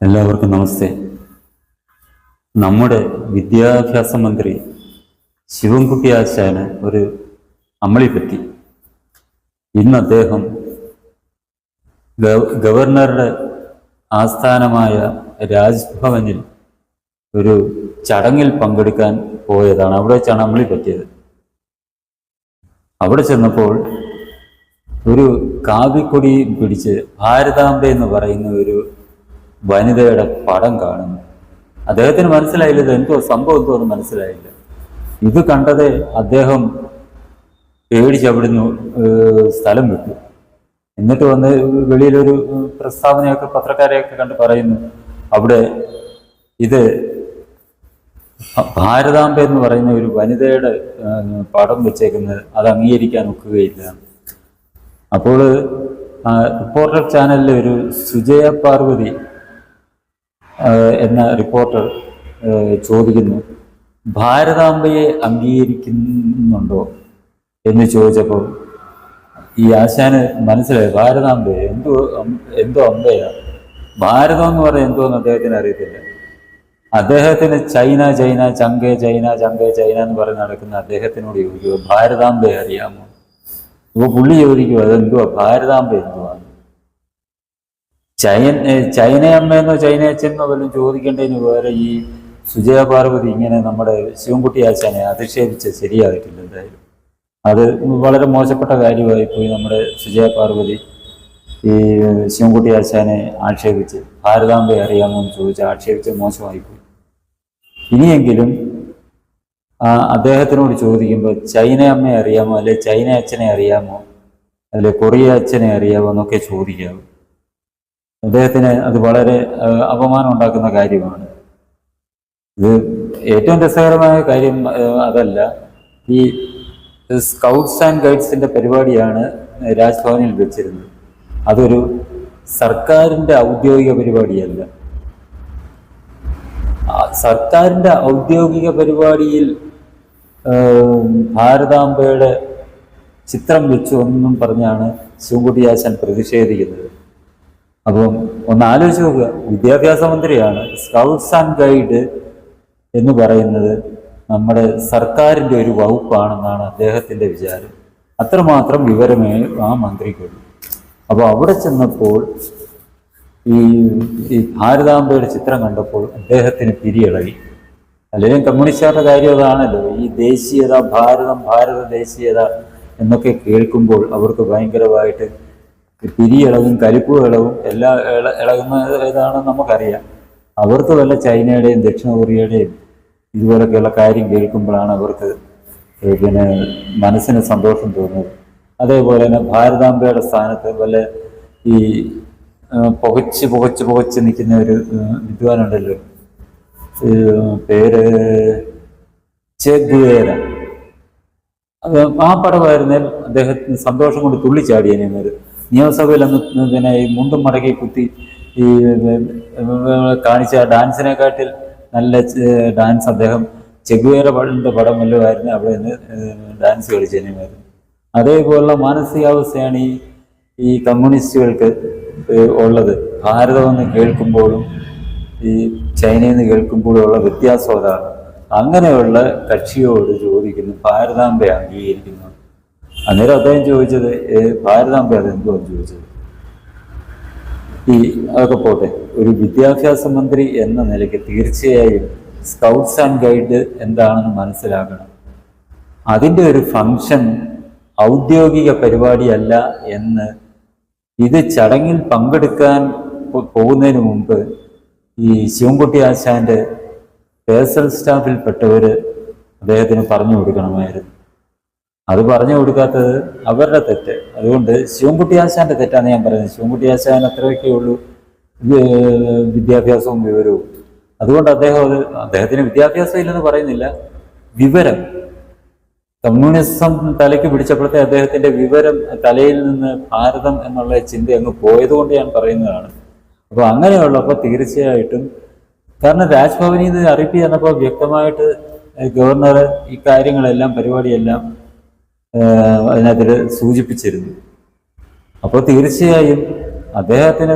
എല്ലാവർക്കും നമസ്തേ. നമ്മുടെ വിദ്യാഭ്യാസ മന്ത്രി ശിവൻകുട്ടി ആശാന് ഒരു അമളി പറ്റി. ഇന്ന് അദ്ദേഹം ഗവർണറുടെ ആസ്ഥാനമായ രാജ്ഭവനിൽ ഒരു ചടങ്ങിൽ പങ്കെടുക്കാൻ പോയതാണ്. അവിടെ വെച്ചാണ് അമളി പറ്റിയത്. അവിടെ ചെന്നപ്പോൾ ഒരു കാവിക്കൊടി പിടിച്ച് ഭാരതാംബ എന്ന് പറയുന്ന ഒരു വനിതയുടെ പടം കാണുന്നു. അദ്ദേഹത്തിന് മനസ്സിലായില്ല ഇത് എന്തോ സംഭവം, എന്തോ ഒന്നും മനസ്സിലായില്ല. ഇത് കണ്ടത് അദ്ദേഹം പേടിച്ച് അവിടുന്ന് സ്ഥലം വിട്ടു. എന്നിട്ട് വന്ന് വെളിയിലൊരു പ്രസ്താവനയൊക്കെ പത്രക്കാരെയൊക്കെ കണ്ട് പറയുന്നു, അവിടെ ഇത് ഭാരതാംബ എന്ന് പറയുന്ന ഒരു വനിതയുടെ പടം വെച്ചേക്കുന്നത് അത് അംഗീകരിക്കാൻ ഒക്കുകയില്ല. അപ്പോൾ റിപ്പോർട്ടർ ചാനലിലെ ഒരു സുജയ പാർവതി എന്ന റിപ്പോർട്ടർ ചോദിക്കുന്നു, ഭാരതാംബയെ അംഗീകരിക്കുന്നുണ്ടോ എന്ന് ചോദിച്ചപ്പോൾ ഈ ആശാന് മനസ്സിലായി, ഭാരതാംബയെ എന്തോ അമ്പയാ, ഭാരതം എന്ന് പറയാൻ എന്തോന്ന് അദ്ദേഹത്തിന് അറിയത്തില്ല. അദ്ദേഹത്തിന് ചൈന ചൈന ചങ്കേ ചൈന ചങ്കേ ചൈന എന്ന് പറഞ്ഞ് നടക്കുന്ന അദ്ദേഹത്തിനോട് ചോദിക്കുക, ഭാരതാംബയെ അറിയാമോ? ഇപ്പോൾ പുള്ളി ചോദിക്കുക, അതെന്തുവാ ഭാരതാംബ എന്തുവാണ്? ചൈനയമ്മയെന്നോ ചൈനയച്ഛനെന്നോ വല്ലതും ചോദിക്കേണ്ടതിന് വേറെ ഈ സുജയ പാർവതി ഇങ്ങനെ നമ്മുടെ ശിവൻകുട്ടി ആശാനെ അധിക്ഷേപിച്ച് ശരിയായിട്ടില്ല. എന്തായാലും അത് വളരെ മോശപ്പെട്ട കാര്യമായി പോയി. നമ്മുടെ സുജയ പാർവതി ഈ ശിവൻകുട്ടി ആശാനെ ആക്ഷേപിച്ച് ഭാരതാംബയെ അറിയാമോ എന്ന് ചോദിച്ച് ആക്ഷേപിച്ച് മോശമായിപ്പോയി. ഇനിയെങ്കിലും അദ്ദേഹത്തിനോട് ചോദിക്കുമ്പോൾ ചൈന അമ്മയെ അറിയാമോ, അല്ലെ ചൈന അച്ഛനെ അറിയാമോ, അല്ലെ കൊറിയ അച്ഛനെ അറിയാമോ എന്നൊക്കെ ചോദിക്കാമോ. അദ്ദേഹത്തിന് അത് വളരെ അപമാനം ഉണ്ടാക്കുന്ന കാര്യമാണ്. ഇത് ഏറ്റവും രസകരമായ കാര്യം അതല്ല, ഈ സ്കൗട്ട്സ് ആൻഡ് ഗൈഡ്സിന്റെ പരിപാടിയാണ് രാജ്ഭവനിൽ വെച്ചിരുന്നത്. അതൊരു സർക്കാരിന്റെ ഔദ്യോഗിക പരിപാടിയല്ല. സർക്കാരിന്റെ ഔദ്യോഗിക പരിപാടിയിൽ ഭാരതാംബയുടെ ചിത്രം വെച്ചു എന്നും പറഞ്ഞാണ് ശിവൻകുട്ടി ആശാൻ പ്രതിഷേധിക്കുന്നത്. അപ്പം ഒന്ന് ആലോചിച്ച് നോക്കുക, വിദ്യാഭ്യാസ മന്ത്രിയാണ്. സ്കൗട്ട്സ് ആൻഡ് ഗൈഡ് എന്ന് പറയുന്നത് നമ്മുടെ സർക്കാരിൻ്റെ ഒരു വകുപ്പാണെന്നാണ് അദ്ദേഹത്തിൻ്റെ വിചാരം. അത്രമാത്രം വിവരമേ ആ മന്ത്രിക്കുള്ളൂ. അപ്പോൾ അവിടെ ചെന്നപ്പോൾ ഈ ഭാരതാംബയുടെ ചിത്രം കണ്ടപ്പോൾ അദ്ദേഹത്തിന് പിരിയിളകി. അല്ലെങ്കിൽ കമ്മ്യൂണിസ്റ്റുകാരുടെ കാര്യം അതാണല്ലോ, ഈ ദേശീയത, ഭാരത ദേശീയത എന്നൊക്കെ കേൾക്കുമ്പോൾ അവർക്ക് ഭയങ്കരമായിട്ട് പിരിയിളവും കലിപ്പുകളവും എല്ലാം ഇളകുന്ന ഏതാണെന്ന് നമുക്കറിയാം. അവർക്ക് വല്ല ചൈനയുടെയും ദക്ഷിണ കൊറിയയുടെയും ഇതുപോലൊക്കെയുള്ള കാര്യം കേൾക്കുമ്പോഴാണ് അവർക്ക് പിന്നെ മനസ്സിന് സന്തോഷം തോന്നുന്നത്. അതേപോലെ തന്നെ ഭാരതാംബയുടെ സ്ഥാനത്ത് വല്ല ഈ പുകച്ച് നിൽക്കുന്ന ഒരു വിദ്വാനുണ്ടല്ലോ, പേര് ചെ ഗുവേര. ആ പടമായിരുന്നാൽ അദ്ദേഹത്തിന് സന്തോഷം കൊണ്ട് തുള്ളിച്ചാടിയനേമാര്. നിയമസഭയിൽ അന്ന് പിന്നെ ഈ മുണ്ടും മടക്കി കുത്തി ഈ കാണിച്ച ഡാൻസിനെക്കാട്ടിൽ നല്ല ഡാൻസ് അദ്ദേഹം ചെഗുവേര പടം വല്ലതുമായിരുന്നു അവിടെ നിന്ന് ഡാൻസ് കളിച്ചതിനുമായിരുന്നു. അതേപോലുള്ള മാനസികാവസ്ഥയാണ് ഈ കമ്മ്യൂണിസ്റ്റുകൾക്ക് ഉള്ളത്. ഭാരതമെന്ന് കേൾക്കുമ്പോഴും ഈ ചൈനയിൽ നിന്ന് കേൾക്കുമ്പോഴും ഉള്ള വ്യത്യാസം അതാണ്. അങ്ങനെയുള്ള കക്ഷിയോട് ചോദിക്കുന്നു, ഭാരതാംബ അംഗീകരിക്കുന്നു. അന്നേരം അദ്ദേഹം ചോദിച്ചത് ഭാരതാംബ അതെന്തോ ചോദിച്ചത്. അതൊക്കെ പോട്ടെ, ഒരു വിദ്യാഭ്യാസ മന്ത്രി എന്ന നിലയ്ക്ക് തീർച്ചയായും സ്കൗട്ട്സ് ആൻഡ് ഗൈഡ് എന്താണെന്ന് മനസ്സിലാക്കണം. അതിൻ്റെ ഒരു ഫംഗ്ഷൻ ഔദ്യോഗിക പരിപാടിയല്ല എന്ന് ഇത് ചടങ്ങിൽ പങ്കെടുക്കാൻ പോകുന്നതിന് മുമ്പ് ഈ ശിവൻകുട്ടി ആശാന്റെ പേഴ്സണൽ സ്റ്റാഫിൽപ്പെട്ടവർ അദ്ദേഹത്തിന് പറഞ്ഞു കൊടുക്കണമായിരുന്നു. അത് പറഞ്ഞു കൊടുക്കാത്തത് അവരുടെ തെറ്റ്. അതുകൊണ്ട് ശിവൻകുട്ടി ആശാന്റെ തെറ്റാണ് ഞാൻ പറയുന്നത്. ശിവൻകുട്ടി ആശാൻ അത്രയൊക്കെ ഉള്ളൂ വിദ്യാഭ്യാസവും വിവരവും. അതുകൊണ്ട് അദ്ദേഹത്തിന് വിദ്യാഭ്യാസം ഇല്ലെന്ന് പറയുന്നില്ല, വിവരം കമ്മ്യൂണിസം തലയ്ക്ക് പിടിച്ചപ്പോഴത്തെ അദ്ദേഹത്തിന്റെ വിവരം തലയിൽ നിന്ന് ഭാരതം എന്നുള്ള ചിന്ത അങ്ങ് പോയതുകൊണ്ട് ഞാൻ പറയുന്നതാണ്. അപ്പോൾ അങ്ങനെയുള്ളപ്പോൾ തീർച്ചയായിട്ടും, കാരണം രാജ്ഭവനിൽ നിന്ന് അറിയിപ്പ് ചെന്നപ്പോൾ വ്യക്തമായിട്ട് ഗവർണർ ഈ കാര്യങ്ങളെല്ലാം പരിപാടിയെല്ലാം അതിനകത്തിൽ സൂചിപ്പിച്ചിരുന്നു. അപ്പോൾ തീർച്ചയായും അദ്ദേഹത്തിന്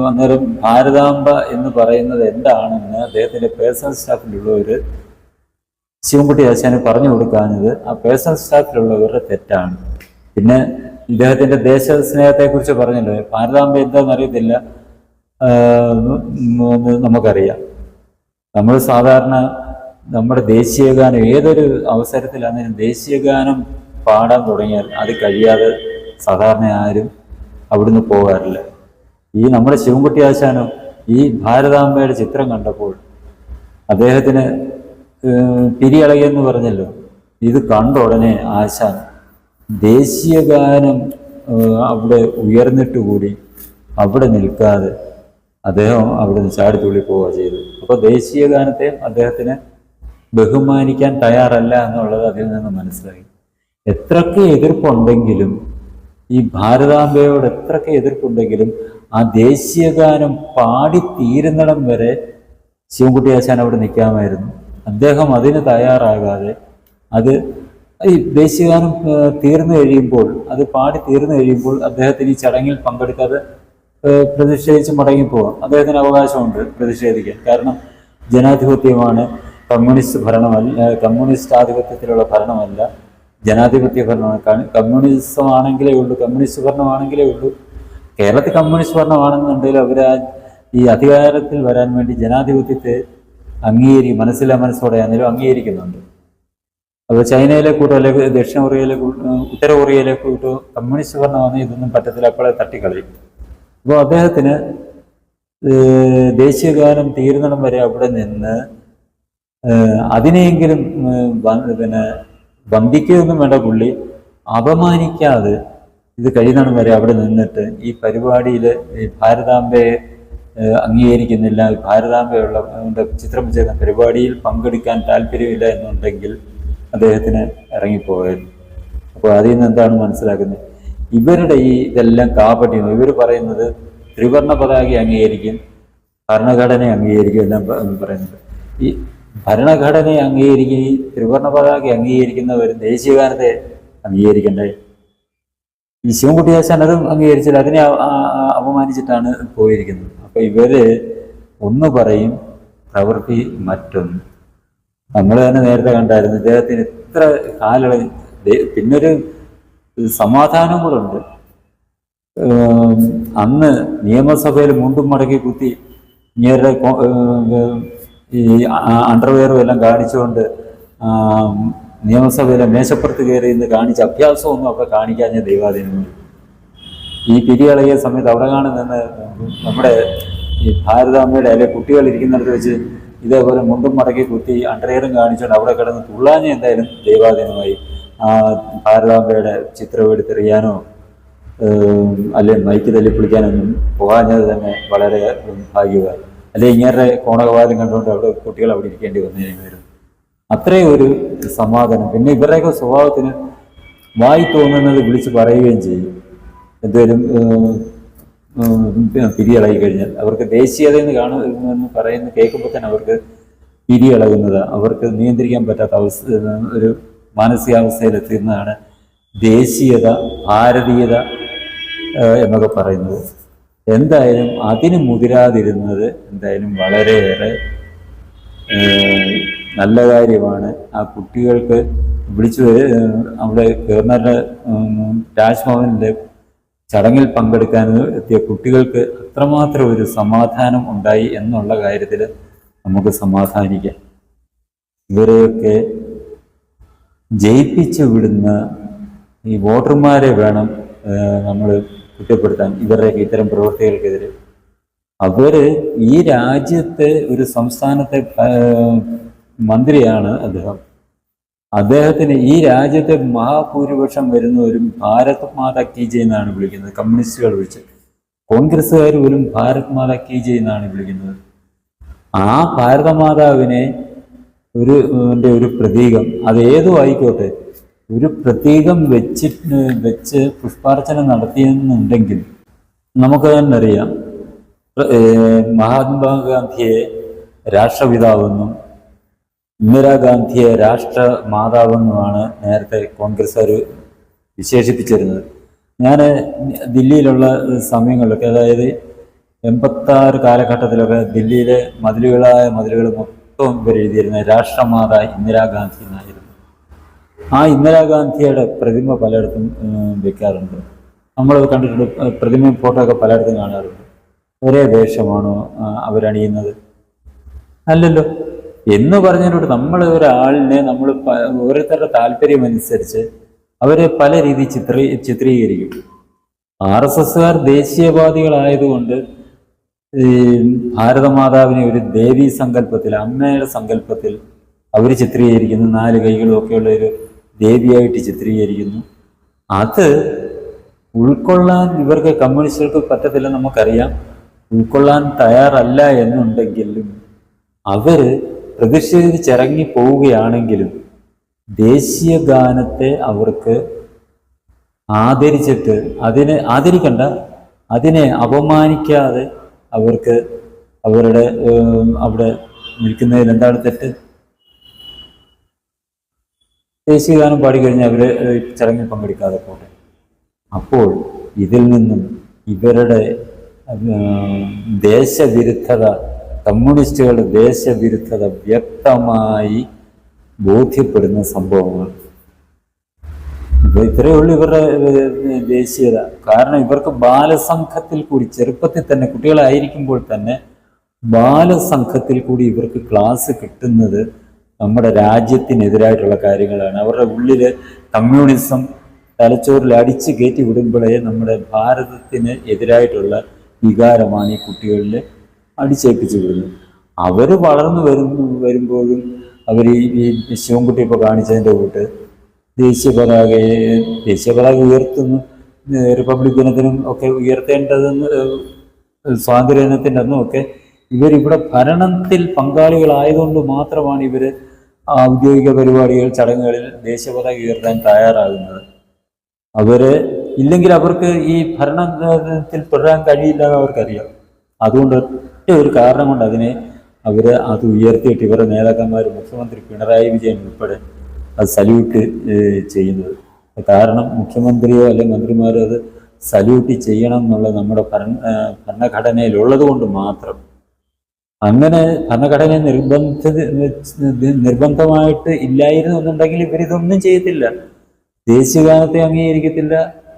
അന്നേരം ഭാരതാംബ എന്ന് പറയുന്നത് എന്താണെന്ന് അദ്ദേഹത്തിന്റെ പേഴ്സണൽ സ്റ്റാഫിലുള്ളവർ ശിവൻകുട്ടി ആശാന് പറഞ്ഞു കൊടുക്കാഞ്ഞത് ആ പേഴ്സണൽ സ്റ്റാഫിലുള്ളവരുടെ തെറ്റാണ്. പിന്നെ ഇദ്ദേഹത്തിന്റെ ദേശസ്നേഹത്തെക്കുറിച്ച് പറഞ്ഞല്ലോ, ഭാരതാംബ എന്താണെന്ന് അറിയത്തില്ല, നമുക്കറിയാം. നമ്മൾ സാധാരണ നമ്മുടെ ദേശീയഗാനം ഏതൊരു അവസരത്തിലാണെങ്കിലും ദേശീയഗാനം പാടാൻ തുടങ്ങിയാൽ അത് കഴിയാതെ സാധാരണ ആരും അവിടുന്ന് പോകാറില്ല. ഈ നമ്മുടെ ശിവൻകുട്ടി ആശാനോ ഈ ഭാരതാംബയുടെ ചിത്രം കണ്ടപ്പോൾ അദ്ദേഹത്തിന് പിരിയളകിയെന്ന് പറഞ്ഞല്ലോ, ഇത് കണ്ട ഉടനെ ആശാൻ ദേശീയഗാനം അവിടെ ഉയർന്നിട്ട് കൂടി അവിടെ നിൽക്കാതെ അദ്ദേഹം അവിടെ നിന്ന് ചാടിത്തുള്ളി പോവുക ചെയ്തു. അപ്പോൾ ദേശീയഗാനത്തെ അദ്ദേഹത്തിന് ബഹുമാനിക്കാൻ തയ്യാറല്ല എന്നുള്ളത് അതിൽ നിന്ന് മനസ്സിലായി. എത്രയൊക്കെ എതിർപ്പുണ്ടെങ്കിലും, ഈ ഭാരതാംബയോട് എത്രയൊക്കെ എതിർപ്പുണ്ടെങ്കിലും ആ ദേശീയഗാനം പാടി തീരുന്നിടം വരെ ശിവൻകുട്ടി ആശാൻ അവിടെ നിൽക്കാമായിരുന്നു. അദ്ദേഹം അതിന് തയ്യാറാകാതെ അത് ഈ ദേശീയഗാനം തീർന്നു കഴിയുമ്പോൾ, അത് പാടി തീർന്നു കഴിയുമ്പോൾ അദ്ദേഹത്തിന് ഈ ചടങ്ങിൽ പങ്കെടുക്കാതെ പ്രതിഷേധിച്ച് മടങ്ങിപ്പോവാം. അദ്ദേഹത്തിന് അവകാശമുണ്ട് പ്രതിഷേധിക്കാൻ. കാരണം ജനാധിപത്യമാണ്, കമ്മ്യൂണിസ്റ്റ് ഭരണമല്ല, കമ്മ്യൂണിസ്റ്റ് ആധിപത്യത്തിലുള്ള ഭരണമല്ല, ജനാധിപത്യ ഭരണമാണ്. കമ്മ്യൂണിസം ആണെങ്കിലേ ഉള്ളൂ, കമ്മ്യൂണിസ്റ്റ് ഭരണമാണെങ്കിലേ ഉള്ളൂ. കേരളത്തിൽ കമ്മ്യൂണിസ്റ്റ് ഭരണമാണെന്നുണ്ടെങ്കിൽ അവർ ഈ അധികാരത്തിൽ വരാൻ വേണ്ടി ജനാധിപത്യത്തെ മനസ്സിലോടെ ആണെങ്കിലും അംഗീകരിക്കുന്നുണ്ട്. അപ്പോൾ ചൈനയിലെ കൂട്ടോ അല്ലെങ്കിൽ ദക്ഷിണ കൊറിയയിലെ ഉത്തര കൊറിയയിലെ കൂട്ടോ കമ്മ്യൂണിസ്റ്റ് ഭരണമാണ്, ഇതൊന്നും പറ്റത്തില്ല, അപ്പോഴെ തട്ടിക്കളയും. അപ്പോൾ അദ്ദേഹത്തിന് ദേശീയഗാനം തീരുന്നിടം വരെ അവിടെ നിന്ന് അതിനെയെങ്കിലും പിന്നെ വന്ദിക്കുകയൊന്നും വേണ്ട, പുള്ളി അപമാനിക്കാതെ ഇത് കഴിയുന്നിടം വരെ അവിടെ നിന്നിട്ട് ഈ പരിപാടിയിൽ ഭാരതാംബയെ അംഗീകരിക്കുന്നില്ല, ഭാരതാംബയുള്ള ചിത്രം ചെയ്യുന്ന പരിപാടിയിൽ പങ്കെടുക്കാൻ താല്പര്യമില്ല എന്നുണ്ടെങ്കിൽ അദ്ദേഹത്തിന് ഇറങ്ങിപ്പോകായിരുന്നു. അപ്പോൾ അതിൽ നിന്ന് എന്താണ് മനസ്സിലാക്കുന്നത്? ഇവരുടെ ഈ ഇതെല്ലാം കാപട്യം. ഇവർ പറയുന്നത് ത്രിവർണ്ണ പതാക അംഗീകരിക്കും, ഭരണഘടന അംഗീകരിക്കും എല്ലാം പറയുന്നത്. ഈ ഭരണഘടനയെ അംഗീകരിക്കും, ഈ ത്രിവർണ്ണ പതാക അംഗീകരിക്കുന്നവർ ദേശീയഗാനത്തെ അംഗീകരിക്കണ്ടേ? ഈ ശിവൻകുട്ടി ആശാൻ അതും അംഗീകരിച്ചില്ല, അതിനെ അപമാനിച്ചിട്ടാണ് പോയിരിക്കുന്നത്. അപ്പൊ ഇവര് ഒന്ന് പറയും, പ്രവൃത്തി മറ്റൊന്ന്. നമ്മൾ തന്നെ നേരത്തെ കണ്ടായിരുന്നു ഇദ്ദേഹത്തിന് ഇത്ര കാലയളവ്. പിന്നൊരു സമാധാനം കൂടെ ഉണ്ട്. അന്ന് നിയമസഭയിൽ മുണ്ടും മടക്കി കുത്തി ഇങ്ങനെ ഈ അണ്ടർവെയറും എല്ലാം കാണിച്ചുകൊണ്ട് നിയമസഭയിലെ മേശപ്പുറത്ത് കയറി ഇന്ന് കാണിച്ച അഭ്യാസമൊന്നും അവിടെ കാണിക്കാഞ്ഞ ദൈവാധീനം. ഈ പിരിയളകിയ സമയത്ത് അവിടെ കാണുന്ന നമ്മുടെ ഈ ഭാരതാംബയുടെ അല്ലെങ്കിൽ കുട്ടികൾ ഇരിക്കുന്നിടത്ത് വെച്ച് ഇതേപോലെ മുണ്ടും മടക്കി കുത്തി അണ്ടർവെയറും കാണിച്ചുകൊണ്ട് അവിടെ കിടന്ന് തുള്ളാഞ്ഞ എന്തായാലും ദൈവാധീനമായി. ഭാരതാംബയുടെ ചിത്രം എടുത്തെറിയാനോ അല്ലെങ്കിൽ മൈക്ക് തല്ലി പിടിക്കാനൊന്നും പോകാഞ്ഞത് തന്നെ വളരെ ഭാഗ്യമായി. അല്ലെങ്കിൽ ഇങ്ങനെ കോണകവാദം കണ്ടുകൊണ്ട് അവിടെ കുട്ടികൾ അവിടെ ഇരിക്കേണ്ടി വന്നിരുന്നു. അത്രയും ഒരു സമാധാനം. പിന്നെ ഇവരുടെയൊക്കെ സ്വഭാവത്തിന് വായി തോന്നുന്നത് വിളിച്ച് പറയുകയും ചെയ്യും. എന്തേലും പിരിയിളകി കഴിഞ്ഞാൽ അവർക്ക് ദേശീയത എന്ന് കാണുമെന്ന് പറയുന്ന കേൾക്കുമ്പോൾ തന്നെ അവർക്ക് പിരിയിളകുന്നത്, അവർക്ക് നിയന്ത്രിക്കാൻ പറ്റാത്ത ഒരു മാനസികാവസ്ഥയിലെത്തുന്നതാണ് ദേശീയത, ഭാരതീയത എന്നൊക്കെ പറയുന്നത്. എന്തായാലും അതിന് മുതിരാതിരുന്നത് എന്തായാലും വളരെയേറെ നല്ല കാര്യമാണ്. ആ കുട്ടികൾക്ക് വിളിച്ചു അവിടെ ഗവർണറുടെ രാജ്ഭവനിലെ ചടങ്ങിൽ പങ്കെടുക്കാൻ എത്തിയ കുട്ടികൾക്ക് അത്രമാത്രം ഒരു സമാധാനം ഉണ്ടായി എന്നുള്ള കാര്യത്തിൽ നമുക്ക് സമാധാനിക്കാം. ഇവരെയൊക്കെ ജയിപ്പിച്ചു വിടുന്ന ഈ വോട്ടർമാരെ വേണം നമ്മൾ കുറ്റപ്പെടുത്താൻ, ഇവരുടെയൊക്കെ ഇത്തരം പ്രവൃത്തികൾക്കെതിരെ. അവര് ഈ രാജ്യത്തെ ഒരു സംസ്ഥാനത്തെ മന്ത്രിയാണ് അദ്ദേഹം. അദ്ദേഹത്തിന് ഈ രാജ്യത്തെ മഹാഭൂരിപക്ഷം വരുന്നവരും ഭാരത് മാതാ കീ ജയ് എന്നാണ് വിളിക്കുന്നത്. കമ്മ്യൂണിസ്റ്റുകൾ വിളിച്ച്, കോൺഗ്രസ്സുകാർ പോലും ഭാരത് മാതാ കീ ജയ് എന്നാണ് വിളിക്കുന്നത്. ആ ഭാരതമാതാവിനെ ഒരു പ്രതീകം, അത് ഏതും ആയിക്കോട്ടെ, ഒരു പ്രതീകം വെച്ച് പുഷ്പാർച്ചന നടത്തിയെന്നുണ്ടെങ്കിൽ നമുക്ക് തന്നെ അറിയാം, മഹാത്മാഗാന്ധിയെ രാഷ്ട്രപിതാവെന്നും ഇന്ദിരാഗാന്ധിയെ രാഷ്ട്രമാതാവെന്നുമാണ് നേരത്തെ കോൺഗ്രസ്സുകാർ വിശേഷിപ്പിച്ചിരുന്നത്. ഞാൻ ദില്ലിയിലുള്ള സമയങ്ങളിലൊക്കെ, അതായത് 86 കാലഘട്ടത്തിലൊക്കെ ദില്ലിയിലെ മതിലുകൾ മൊത്തം ഇവർ എഴുതിയിരുന്നത് രാഷ്ട്രമാത ഇന്ദിരാഗാന്ധി എന്നായിരുന്നു. ആ ഇന്ദിരാഗാന്ധിയുടെ പ്രതിമ പലയിടത്തും വെക്കാറുണ്ട്. നമ്മൾ കണ്ടിട്ടുണ്ട്, പ്രതിമ ഫോട്ടോ ഒക്കെ പലയിടത്തും കാണാറുണ്ട്. ഒരേ വേഷമാണോ അവരണിയുന്നത്? അല്ലല്ലോ. എന്ന് പറഞ്ഞിട്ട് നമ്മൾ ഒരാളിനെ നമ്മൾ ഓരോരുത്തരുടെ താല്പര്യം അനുസരിച്ച് അവരെ പല രീതിയിൽ ചിത്രീകരിക്കും. RSSകാർ ദേശീയവാദികളായതുകൊണ്ട് ഈ ഭാരതമാതാവിനെ ഒരു ദേവീ സങ്കല്പത്തിൽ, അമ്മയുടെ സങ്കല്പത്തിൽ അവർ ചിത്രീകരിക്കുന്നു. 4 കൈകളും ഒക്കെയുള്ള ഒരു ദേവിയായിട്ട് ചിത്രീകരിക്കുന്നു. അത് ഉൾക്കൊള്ളാൻ ഇവർക്ക് കമ്മ്യൂണിസ്റ്റുകൾക്ക് പറ്റത്തില്ല, നമുക്കറിയാം. ഉൾക്കൊള്ളാൻ തയ്യാറല്ല എന്നുണ്ടെങ്കിലും അവർ പ്രതിഷേധിച്ചിറങ്ങി പോവുകയാണെങ്കിലും ദേശീയ ഗാനത്തെ അവർക്ക് ആദരിച്ചിട്ട്, ആദരിക്കണ്ട, അതിനെ അപമാനിക്കാതെ അവർക്ക് അവരുടെ അവിടെ നിൽക്കുന്നതിൽ എന്താണ് തെറ്റ്? ദേശീയ ഗാനം പാടിക്കഴിഞ്ഞാൽ അവർ ചടങ്ങിൽ പങ്കെടുക്കാതെ പോട്ടെ. അപ്പോൾ ഇതിൽ നിന്നും ഇവരുടെ ദേശവിരുദ്ധത, കമ്മ്യൂണിസ്റ്റുകളുടെ ദേശവിരുദ്ധത വ്യക്തമായി ബോധ്യപ്പെടുന്ന സംഭവങ്ങൾ. ഇത്രയേ ഉള്ളൂ ഇവരുടെ ദേശീയത. കാരണം ഇവർക്ക് ബാലസംഘത്തിൽ കൂടി, ചെറുപ്പത്തിൽ തന്നെ, കുട്ടികളായിരിക്കുമ്പോൾ തന്നെ ബാലസംഘത്തിൽ കൂടി ഇവർക്ക് ക്ലാസ് കിട്ടുന്നത് നമ്മുടെ രാജ്യത്തിനെതിരായിട്ടുള്ള കാര്യങ്ങളാണ്. അവരുടെ ഉള്ളിൽ കമ്മ്യൂണിസം തലച്ചോറിൽ അടിച്ച് കയറ്റി വിടുമ്പോഴേ നമ്മുടെ ഭാരതത്തിന് എതിരായിട്ടുള്ള വികാരമാണ് ഈ കുട്ടികളിൽ അടിച്ചേൽപ്പിച്ച് വിടുന്നത്. അവർ വളർന്നു വരുമ്പോഴും അവർ ഈ ശിവൻകുട്ടി ഇപ്പോൾ കാണിച്ചതിൻ്റെ കൂട്ട് ദേശീയ പതാക ഉയർത്തുന്നു. റിപ്പബ്ലിക് ദിനത്തിനും ഒക്കെ ഉയർത്തേണ്ടതെന്ന്, സ്വാതന്ത്ര്യ ദിനത്തിൻ്റെ അന്നും ഒക്കെ ഇവരിവിടെ ഭരണത്തിൽ പങ്കാളികളായതുകൊണ്ട് മാത്രമാണ് ഇവർ ഔദ്യോഗിക പരിപാടികൾ, ചടങ്ങുകളിൽ ദേശീയ പതാക ഉയർത്താൻ തയ്യാറാകുന്നത്. ഇല്ലെങ്കിൽ അവർക്ക് ഈ ഭരണത്തിൽ തുടരാൻ കഴിയില്ല എന്ന് അവർക്കറിയാം. അതുകൊണ്ട് ഒറ്റ ഒരു കാരണം കൊണ്ട് അത് ഉയർത്തിയിട്ട് ഇവരുടെ നേതാക്കന്മാർ, മുഖ്യമന്ത്രി പിണറായി വിജയൻ ഉൾപ്പെടെ അത് സല്യൂട്ട് ചെയ്യുന്നത്. കാരണം മുഖ്യമന്ത്രിയോ അല്ലെങ്കിൽ മന്ത്രിമാരോ അത് സല്യൂട്ട് ചെയ്യണം എന്നുള്ളത് നമ്മുടെ ഭരണഘടനയിലുള്ളത് കൊണ്ട് മാത്രം. അങ്ങനെ ഭരണഘടന നിർബന്ധമായിട്ട് ഇല്ലായിരുന്നു എന്നുണ്ടെങ്കിൽ ഇവരിതൊന്നും ചെയ്യത്തില്ല. ദേശീയഗാനത്തെ അംഗീകരിക്കത്തില്ല,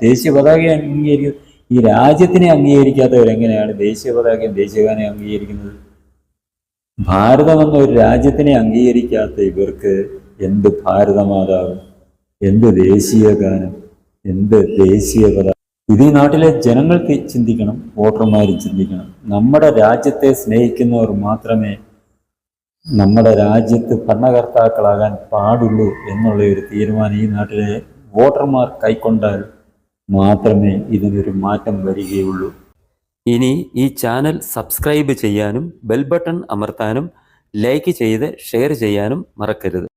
ദേശീയ പതാക അംഗീകരിക്കും. ഈ രാജ്യത്തിനെ അംഗീകരിക്കാത്തവരെങ്ങനെയാണ് ദേശീയ പതാകയും ദേശീയഗാനം അംഗീകരിക്കുന്നത്? ഭാരതം എന്ന ഒരു രാജ്യത്തിനെ അംഗീകരിക്കാത്ത ഇവർക്ക് എന്ത് ഭാരതമാതാവ്, എന്ത് ദേശീയഗാനം, എന്ത് ദേശീയ പതാക? ഇത് ഈ നാട്ടിലെ ജനങ്ങൾക്ക് ചിന്തിക്കണം, വോട്ടർമാരും ചിന്തിക്കണം. നമ്മുടെ രാജ്യത്തെ സ്നേഹിക്കുന്നവർ മാത്രമേ നമ്മുടെ രാജ്യത്ത് ഭരണകർത്താക്കളാകാൻ പാടുള്ളൂ എന്നുള്ള ഒരു തീരുമാനം ഈ നാട്ടിലെ വോട്ടർമാർ കൈക്കൊണ്ടാൽ മാത്രമേ ഇതിനൊരു മാറ്റം വരികയുള്ളൂ. ഇനി ഈ ചാനൽ സബ്സ്ക്രൈബ് ചെയ്യാനും ബെൽ ബട്ടൺ അമർത്താനും ലൈക്ക് ചെയ്ത് ഷെയർ ചെയ്യാനും മറക്കരുത്.